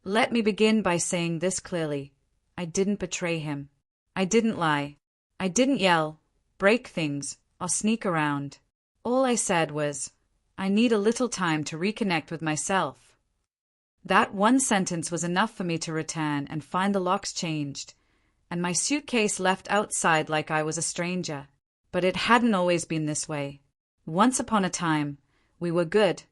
Let me begin by saying this clearly. I didn't betray him. I didn't lie. I didn't yell, break things, or sneak around. All I said was, I need a little time to reconnect with myself. That one sentence was enough for me to return and find the locks changed, and my suitcase left outside like I was a stranger. But it hadn't always been this way. Once upon a time, we were good.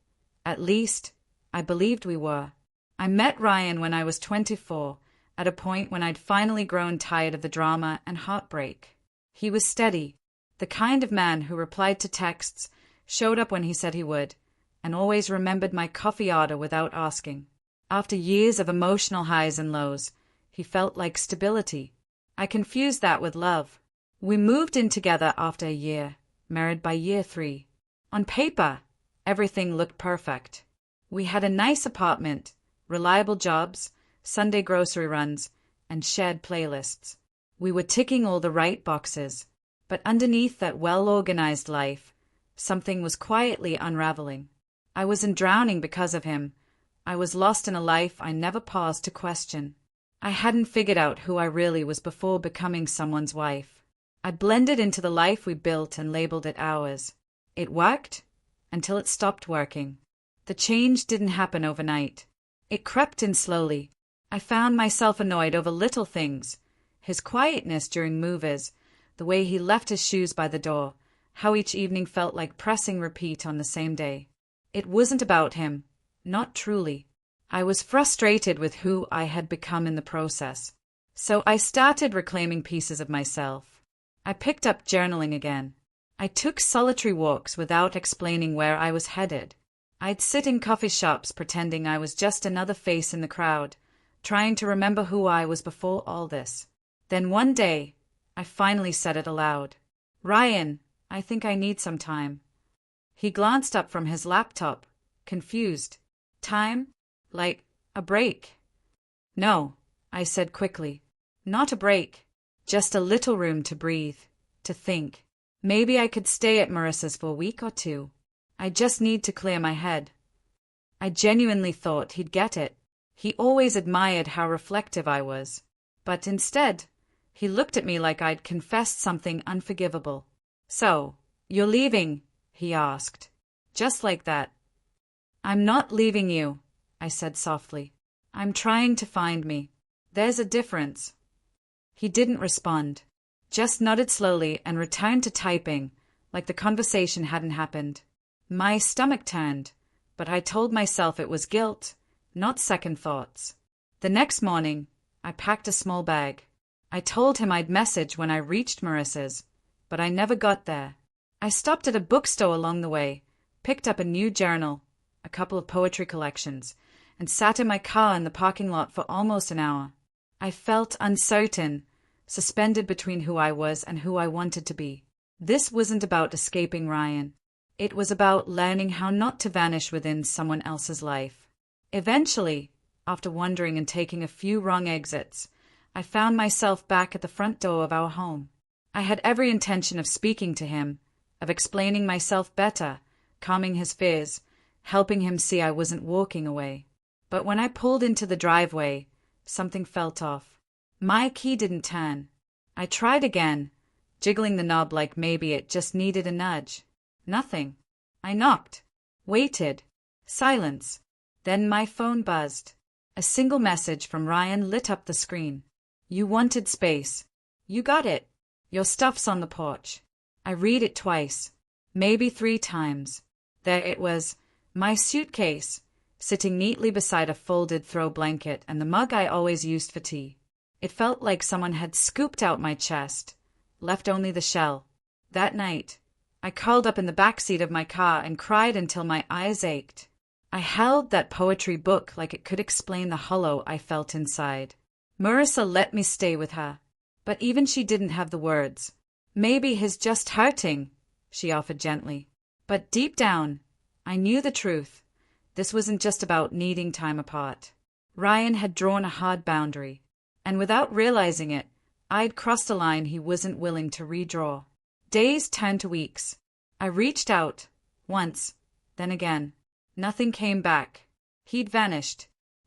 At least, I believed we were. I met Ryan when I was 24, at a point when I'd finally grown tired of the drama and heartbreak. He was steady, the kind of man who replied to texts, showed up when he said he would, and always remembered my coffee order without asking. After years of emotional highs and lows, he felt like stability. I confused that with love. We moved in together after a year, married by year 3. On paper, everything looked perfect. We had a nice apartment, reliable jobs, Sunday grocery runs, and shared playlists. We were ticking all the right boxes, but underneath that well-organized life, something was quietly unraveling. I wasn't drowning because of him. I was lost in a life I never paused to question. I hadn't figured out who I really was before becoming someone's wife. I blended into the life we built and labeled it ours. It worked until it stopped working. The change didn't happen overnight. It crept in slowly. I found myself annoyed over little things. His quietness during movers, the way he left his shoes by the door, how each evening felt like pressing repeat on the same day. It wasn't about him. Not truly. I was frustrated with who I had become in the process. So I started reclaiming pieces of myself. I picked up journaling again. I took solitary walks without explaining where I was headed. I'd sit in coffee shops pretending I was just another face in the crowd, trying to remember who I was before all this. Then one day, I finally said it aloud. Ryan, I think I need some time. He glanced up from his laptop, confused. Time? Like a break? No, I said quickly. Not a break. Just a little room to breathe, to think. Maybe I could stay at Marissa's for a week or 2. I just need to clear my head. I genuinely thought he'd get it. He always admired how reflective I was. But instead, he looked at me like I'd confessed something unforgivable. So, you're leaving? He asked. Just like that. I'm not leaving you, I said softly. I'm trying to find me. There's a difference. He didn't respond, just nodded slowly and returned to typing, like the conversation hadn't happened. My stomach turned, but I told myself it was guilt, not second thoughts. The next morning, I packed a small bag. I told him I'd message when I reached Marissa's, but I never got there. I stopped at a bookstore along the way, picked up a new journal, a couple of poetry collections, and sat in my car in the parking lot for almost an hour. I felt uncertain, suspended between who I was and who I wanted to be. This wasn't about escaping Ryan. It was about learning how not to vanish within someone else's life. Eventually, after wandering and taking a few wrong exits, I found myself back at the front door of our home. I had every intention of speaking to him, of explaining myself better, calming his fears, helping him see I wasn't walking away. But when I pulled into the driveway, something felt off. My key didn't turn. I tried again, jiggling the knob like maybe it just needed a nudge. Nothing. I knocked. Waited. Silence. Then my phone buzzed. A single message from Ryan lit up the screen. You wanted space. You got it. Your stuff's on the porch. I read it twice. Maybe 3 times. There it was. My suitcase, sitting neatly beside a folded throw blanket and the mug I always used for tea. It felt like someone had scooped out my chest, left only the shell. That night, I curled up in the back seat of my car and cried until my eyes ached. I held that poetry book like it could explain the hollow I felt inside. Marissa let me stay with her, but even she didn't have the words. Maybe he's just hurting, she offered gently. But deep down, I knew the truth. This wasn't just about needing time apart. Ryan had drawn a hard boundary, and without realizing it, I'd crossed a line he wasn't willing to redraw. Days turned to weeks. I reached out, once, then again. Nothing came back. He'd vanished.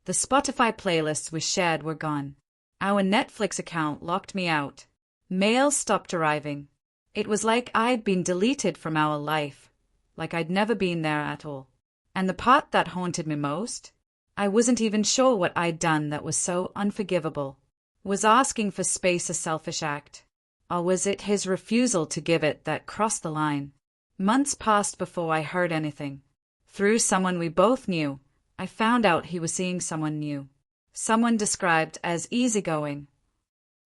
The Spotify playlists we shared were gone. Our Netflix account locked me out. Mail stopped arriving. It was like I'd been deleted from our life, like I'd never been there at all. And the part that haunted me most? I wasn't even sure what I'd done that was so unforgivable. Was asking for space a selfish act? Or was it his refusal to give it that crossed the line? Months passed before I heard anything. Through someone we both knew, I found out he was seeing someone new. Someone described as easygoing.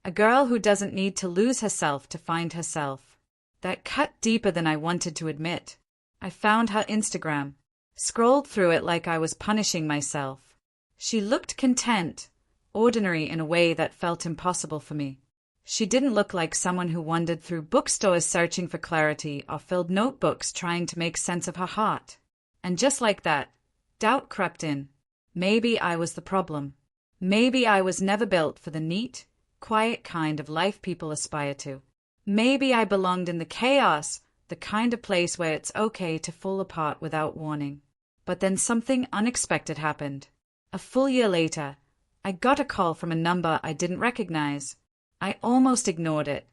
A girl who doesn't need to lose herself to find herself. That cut deeper than I wanted to admit. I found her Instagram. Scrolled through it like I was punishing myself. She looked content, ordinary in a way that felt impossible for me. She didn't look like someone who wandered through bookstores searching for clarity or filled notebooks trying to make sense of her heart. And just like that, doubt crept in. Maybe I was the problem. Maybe I was never built for the neat, quiet kind of life people aspire to. Maybe I belonged in the chaos, the kind of place where it's okay to fall apart without warning. But then something unexpected happened. A full year later, I got a call from a number I didn't recognize. I almost ignored it,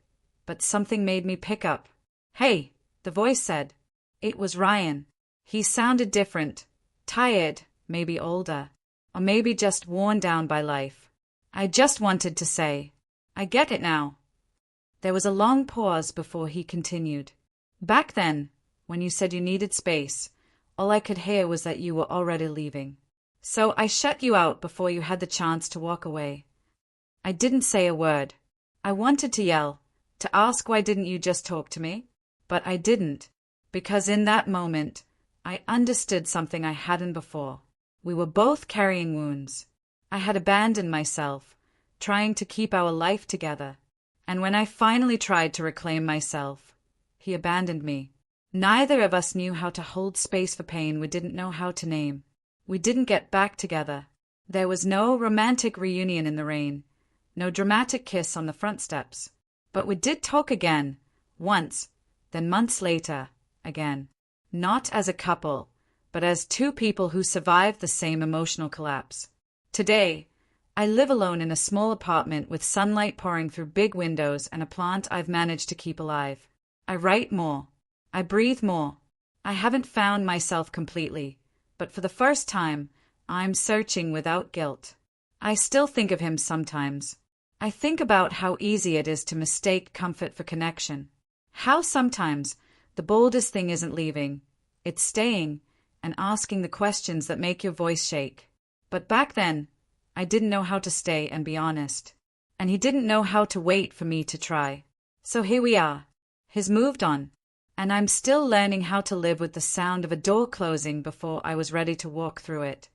but something made me pick up. "Hey," the voice said. It was Ryan. He sounded different, tired, maybe older, or maybe just worn down by life. I just wanted to say, "I get it now." There was a long pause before he continued. "Back then, when you said you needed space, all I could hear was that you were already leaving. So I shut you out before you had the chance to walk away." I didn't say a word. I wanted to yell, to ask why didn't you just talk to me? But I didn't, because in that moment, I understood something I hadn't before. We were both carrying wounds. I had abandoned myself, trying to keep our life together. And when I finally tried to reclaim myself, he abandoned me. Neither of us knew how to hold space for pain we didn't know how to name. We didn't get back together. There was no romantic reunion in the rain, no dramatic kiss on the front steps. But we did talk again, once, then months later, again. Not as a couple, but as two people who survived the same emotional collapse. Today, I live alone in a small apartment with sunlight pouring through big windows and a plant I've managed to keep alive. I write more. I breathe more. I haven't found myself completely, but for the first time, I'm searching without guilt. I still think of him sometimes. I think about how easy it is to mistake comfort for connection. How sometimes the boldest thing isn't leaving, it's staying and asking the questions that make your voice shake. But back then, I didn't know how to stay and be honest. And he didn't know how to wait for me to try. So here we are. He's moved on. And I'm still learning how to live with the sound of a door closing before I was ready to walk through it.